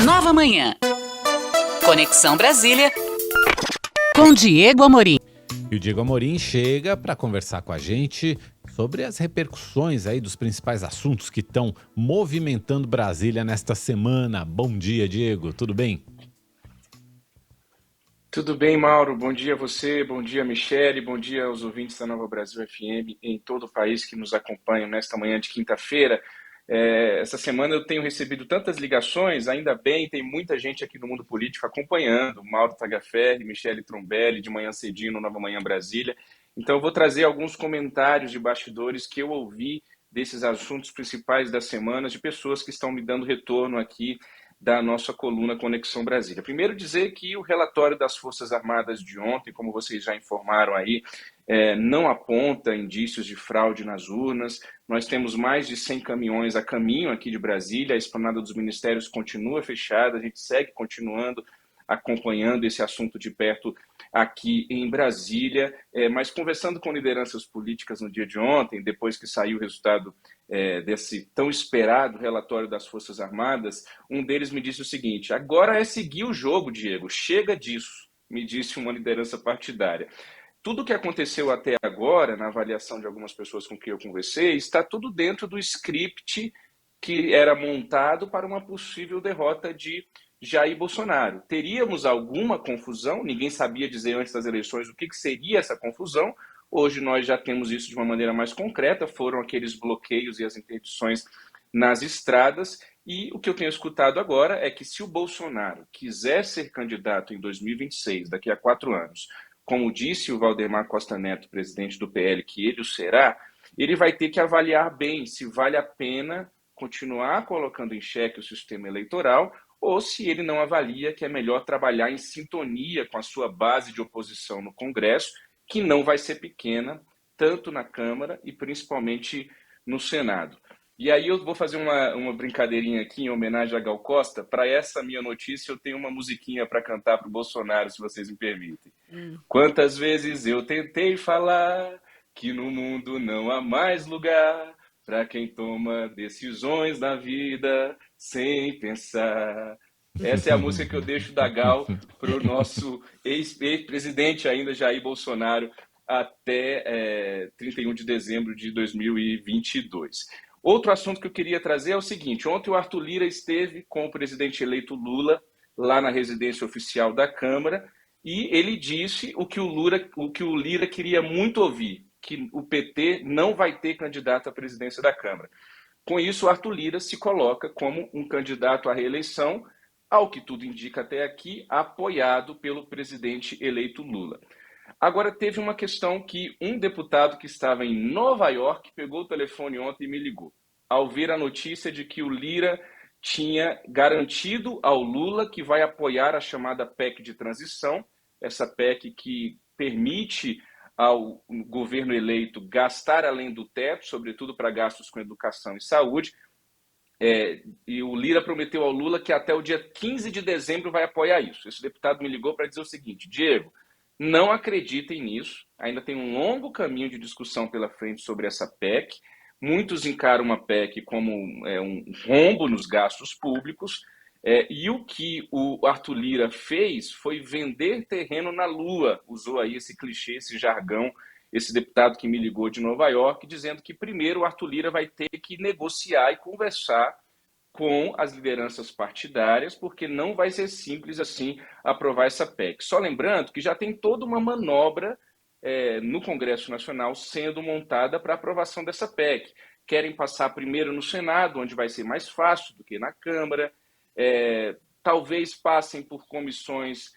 Nova Manhã. Conexão Brasília com Diego Amorim. E o Diego Amorim chega para conversar com a gente sobre as repercussões aí dos principais assuntos que estão movimentando Brasília nesta semana. Bom dia, Diego. Tudo bem? Tudo bem, Mauro? Bom dia a você, bom dia, Michele, bom dia aos ouvintes da Nova Brasil FM em todo o país que nos acompanham nesta manhã de quinta-feira. Essa semana eu tenho recebido tantas ligações, ainda bem, tem muita gente aqui no mundo político acompanhando, Mauro Tagaferri, Michele Trombelli, de manhã cedinho no Nova Manhã Brasília. Então eu vou trazer alguns comentários de bastidores que eu ouvi desses assuntos principais da semana, de pessoas que estão me dando retorno aqui da nossa coluna Conexão Brasília. Primeiro dizer que o relatório das Forças Armadas de ontem, como vocês já informaram aí, não aponta indícios de fraude nas urnas. Nós temos mais de 100 caminhões a caminho aqui de Brasília, a esplanada dos ministérios continua fechada, a gente segue continuando acompanhando esse assunto de perto aqui em Brasília, mas conversando com lideranças políticas no dia de ontem, depois que saiu o resultado desse tão esperado relatório das Forças Armadas, um deles me disse o seguinte: agora é seguir o jogo, Diego, chega disso, me disse uma liderança partidária. Tudo o que aconteceu até agora, na avaliação de algumas pessoas com quem eu conversei, está tudo dentro do script que era montado para uma possível derrota de Jair Bolsonaro. Teríamos alguma confusão, ninguém sabia dizer antes das eleições o que seria essa confusão. Hoje nós já temos isso de uma maneira mais concreta, foram aqueles bloqueios e as interdições nas estradas, e o que eu tenho escutado agora é que se o Bolsonaro quiser ser candidato em 2026, daqui a 4 anos, como disse o Valdemar Costa Neto, presidente do PL, que ele o será, ele vai ter que avaliar bem se vale a pena continuar colocando em xeque o sistema eleitoral ou se ele não avalia que é melhor trabalhar em sintonia com a sua base de oposição no Congresso, que não vai ser pequena, tanto na Câmara e principalmente no Senado. E aí eu vou fazer uma brincadeirinha aqui em homenagem a Gal Costa. Para essa minha notícia eu tenho uma musiquinha para cantar para o Bolsonaro, se vocês me permitem. Quantas vezes eu tentei falar que no mundo não há mais lugar para quem toma decisões na vida sem pensar. Essa é a música que eu deixo da Gal para o nosso ex-presidente ainda, Jair Bolsonaro, até 31 de dezembro de 2022. Outro assunto que eu queria trazer é o seguinte: ontem o Arthur Lira esteve com o presidente eleito Lula lá na residência oficial da Câmara e ele disse o que o Lira queria muito ouvir, que o PT não vai ter candidato à presidência da Câmara. Com isso, o Arthur Lira se coloca como um candidato à reeleição, ao que tudo indica até aqui, apoiado pelo presidente eleito Lula. Agora, teve uma questão que um deputado que estava em Nova York pegou o telefone ontem e me ligou, ao ver a notícia de que o Lira tinha garantido ao Lula que vai apoiar a chamada PEC de transição, essa PEC que permite ao governo eleito gastar além do teto, sobretudo para gastos com educação e saúde. E o Lira prometeu ao Lula que até o dia 15 de dezembro vai apoiar isso. Esse deputado me ligou para dizer o seguinte: Diego, não acreditem nisso, ainda tem um longo caminho de discussão pela frente sobre essa PEC. Muitos encaram uma PEC como um rombo nos gastos públicos, e o que o Arthur Lira fez foi vender terreno na Lua, usou aí esse clichê, esse jargão, esse deputado que me ligou de Nova York, dizendo que primeiro o Arthur Lira vai ter que negociar e conversar com as lideranças partidárias, porque não vai ser simples assim aprovar essa PEC. Só lembrando que já tem toda uma manobra no Congresso Nacional sendo montada para aprovação dessa PEC. Querem passar primeiro no Senado, onde vai ser mais fácil do que na Câmara. Talvez passem por comissões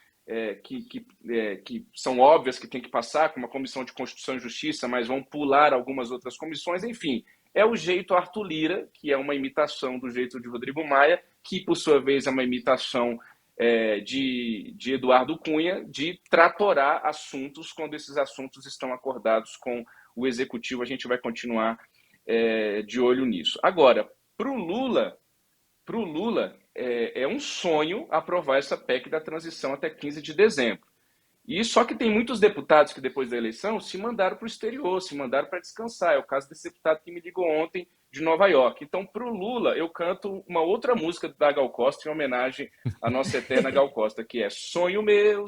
que são óbvias que tem que passar, como a Comissão de Constituição e Justiça, mas vão pular algumas outras comissões, enfim. É o jeito Arthur Lira, que é uma imitação do jeito de Rodrigo Maia, que, por sua vez, é uma imitação de Eduardo Cunha, de tratorar assuntos quando esses assuntos estão acordados com o Executivo. A gente vai continuar de olho nisso. Agora, para o Lula, é um sonho aprovar essa PEC da transição até 15 de dezembro. E só que tem muitos deputados que depois da eleição se mandaram para o exterior, se mandaram para descansar. É o caso desse deputado que me ligou ontem de Nova York. Então, para o Lula, eu canto uma outra música da Gal Costa em homenagem à nossa eterna Gal Costa, que é sonho meu,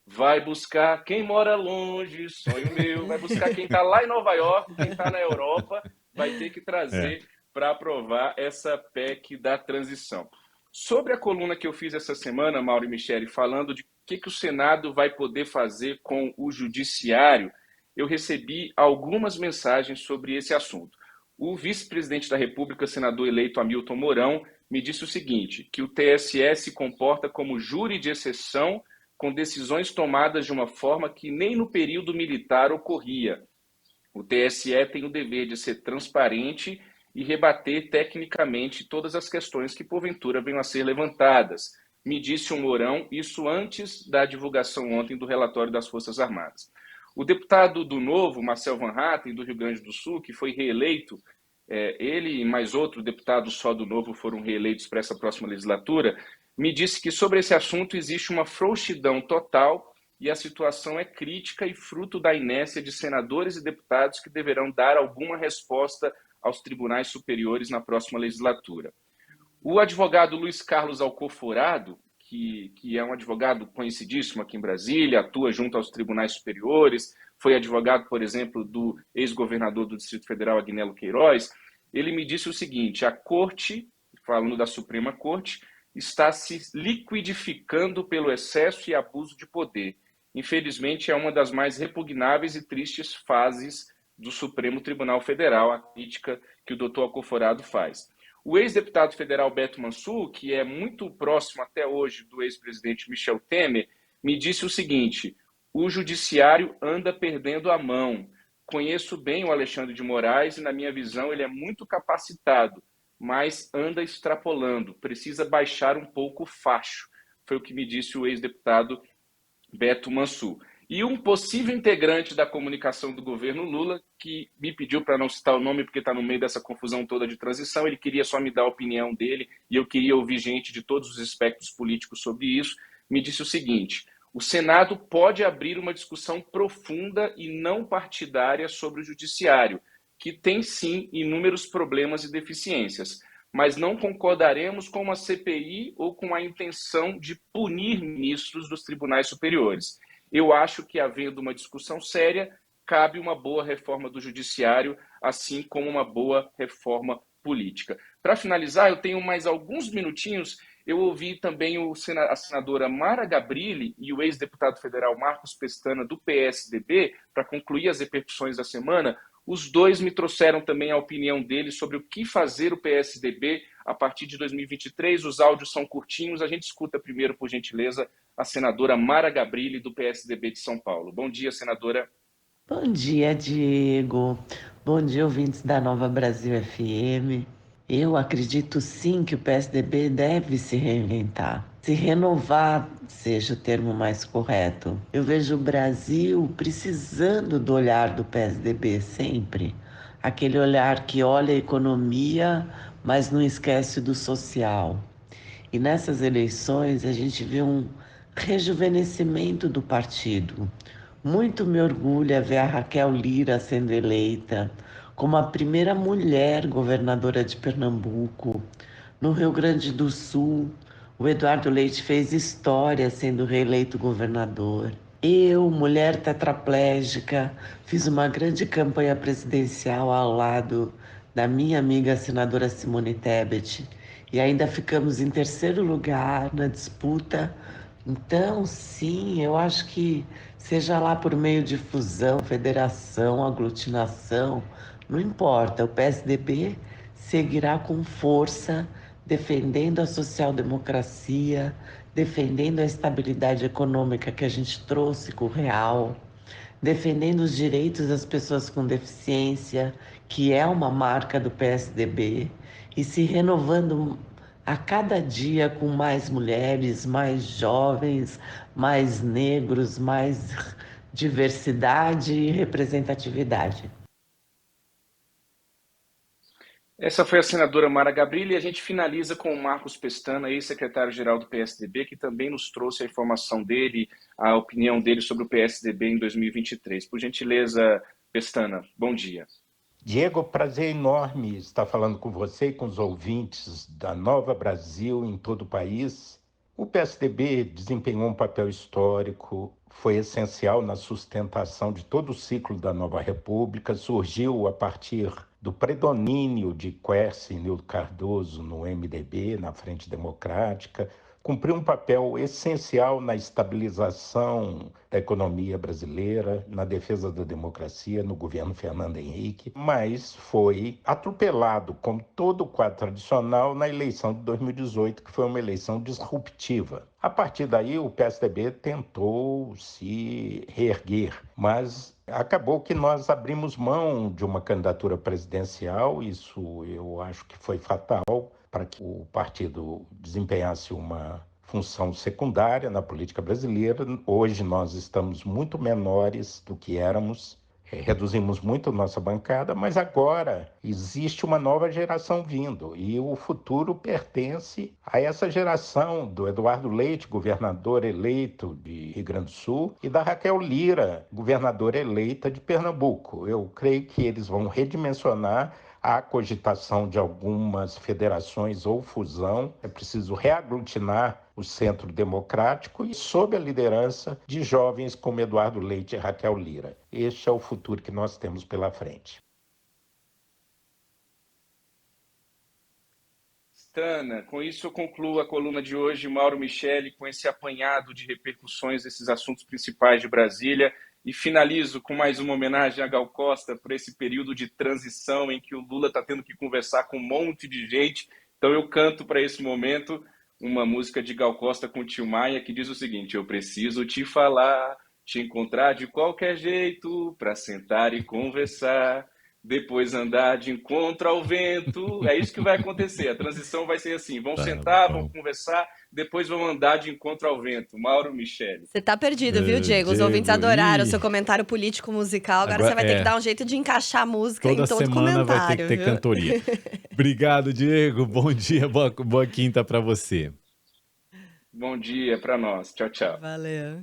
vai buscar quem mora longe, sonho meu, vai buscar quem está lá em Nova York, quem está na Europa, vai ter que É. trazer para aprovar essa PEC da transição. Sobre a coluna que eu fiz essa semana, Mauro e Michele, falando de o que o Senado vai poder fazer com o Judiciário, eu recebi algumas mensagens sobre esse assunto. O vice-presidente da República, senador eleito Hamilton Mourão, me disse o seguinte, que o TSE se comporta como júri de exceção com decisões tomadas de uma forma que nem no período militar ocorria. O TSE tem o dever de ser transparente e rebater tecnicamente todas as questões que porventura venham a ser levantadas. Me disse o Mourão, isso antes da divulgação ontem do relatório das Forças Armadas. O deputado do Novo, Marcel Van Hatten, do Rio Grande do Sul, que foi reeleito, ele e mais outro deputado só do Novo foram reeleitos para essa próxima legislatura, me disse que sobre esse assunto existe uma frouxidão total e a situação é crítica e fruto da inércia de senadores e deputados que deverão dar alguma resposta aos tribunais superiores na próxima legislatura. O advogado Luiz Carlos Alcoforado, que é um advogado conhecidíssimo aqui em Brasília, atua junto aos tribunais superiores, foi advogado, por exemplo, do ex-governador do Distrito Federal, Agnello Queiroz, ele me disse o seguinte, a Corte, falando da Suprema Corte, está se liquidificando pelo excesso e abuso de poder. Infelizmente, é uma das mais repugnáveis e tristes fases do Supremo Tribunal Federal, a crítica que o doutor Alcoforado faz. O ex-deputado federal Beto Mansur, que é muito próximo até hoje do ex-presidente Michel Temer, me disse o seguinte, o judiciário anda perdendo a mão. Conheço bem o Alexandre de Moraes e, na minha visão, ele é muito capacitado, mas anda extrapolando, precisa baixar um pouco o facho. Foi o que me disse o ex-deputado Beto Mansur. E um possível integrante da comunicação do governo Lula, que me pediu para não citar o nome porque está no meio dessa confusão toda de transição, ele queria só me dar a opinião dele e eu queria ouvir gente de todos os espectros políticos sobre isso, me disse o seguinte, o Senado pode abrir uma discussão profunda e não partidária sobre o judiciário, que tem sim inúmeros problemas e deficiências, mas não concordaremos com uma CPI ou com a intenção de punir ministros dos tribunais superiores. Eu acho que, havendo uma discussão séria, cabe uma boa reforma do judiciário, assim como uma boa reforma política. Para finalizar, eu tenho mais alguns minutinhos. Eu ouvi também a senadora Mara Gabrilli e o ex-deputado federal Marcos Pestana, do PSDB, para concluir as repercussões da semana. Os dois me trouxeram também a opinião deles sobre o que fazer o PSDB a partir de 2023. Os áudios são curtinhos. A gente escuta primeiro, por gentileza, a senadora Mara Gabrilli, do PSDB de São Paulo. Bom dia, senadora. Bom dia, Diego. Bom dia, ouvintes da Nova Brasil FM. Eu acredito sim que o PSDB deve se reinventar. Se renovar seja o termo mais correto. Eu vejo o Brasil precisando do olhar do PSDB sempre. Aquele olhar que olha a economia, mas não esquece do social. E nessas eleições a gente vê um rejuvenescimento do partido. Muito me orgulha ver a Raquel Lira sendo eleita como a primeira mulher governadora de Pernambuco. No Rio Grande do Sul, o Eduardo Leite fez história sendo reeleito governador. Eu, mulher tetraplégica, fiz uma grande campanha presidencial ao lado da minha amiga senadora Simone Tebet e ainda ficamos em terceiro lugar na disputa. Então, sim, eu acho que seja lá por meio de fusão, federação, aglutinação, não importa, o PSDB seguirá com força defendendo a social-democracia, defendendo a estabilidade econômica que a gente trouxe com o real, defendendo os direitos das pessoas com deficiência, que é uma marca do PSDB, e se renovando a cada dia com mais mulheres, mais jovens, mais negros, mais diversidade e representatividade. Essa foi a senadora Mara Gabrilli e a gente finaliza com o Marcos Pestana, ex-secretário-geral do PSDB, que também nos trouxe a informação dele, a opinião dele sobre o PSDB em 2023. Por gentileza, Pestana, bom dia. Diego, prazer enorme estar falando com você e com os ouvintes da Nova Brasil em todo o país. O PSDB desempenhou um papel histórico, foi essencial na sustentação de todo o ciclo da nova República, surgiu a partir do predomínio de Quércia e Nildo Cardoso no MDB, na Frente Democrática, cumpriu um papel essencial na estabilização da economia brasileira, na defesa da democracia, no governo Fernando Henrique, mas foi atropelado, como todo o quadro tradicional, na eleição de 2018, que foi uma eleição disruptiva. A partir daí, o PSDB tentou se reerguer, mas acabou que nós abrimos mão de uma candidatura presidencial, isso eu acho que foi fatal, para que o partido desempenhasse uma função secundária na política brasileira. Hoje nós estamos muito menores do que éramos, reduzimos muito nossa bancada, mas agora existe uma nova geração vindo e o futuro pertence a essa geração do Eduardo Leite, governador eleito de Rio Grande do Sul, e da Raquel Lira, governadora eleita de Pernambuco. Eu creio que eles vão redimensionar a cogitação de algumas federações ou fusão. É preciso reaglutinar o centro democrático e sob a liderança de jovens como Eduardo Leite e Raquel Lira. Este é o futuro que nós temos pela frente. Tana, com isso eu concluo a coluna de hoje, Mauro Micheli, com esse apanhado de repercussões desses assuntos principais de Brasília, e finalizo com mais uma homenagem a Gal Costa por esse período de transição em que o Lula está tendo que conversar com um monte de gente. Então eu canto para esse momento uma música de Gal Costa com o Tio Maia que diz o seguinte: eu preciso te falar, te encontrar de qualquer jeito, para sentar e conversar. Depois andar de encontro ao vento. É isso que vai acontecer. A transição vai ser assim: vão sentar, vão conversar, depois vão andar de encontro ao vento. Mauro Micheli. Você tá perdido, viu, Diego? Os ouvintes adoraram o seu comentário político-musical. Agora você vai ter que dar um jeito de encaixar a música em todo comentário. Toda semana vai ter que ter cantoria. Obrigado, Diego. Bom dia, boa quinta para você. Bom dia para nós. Tchau, tchau. Valeu.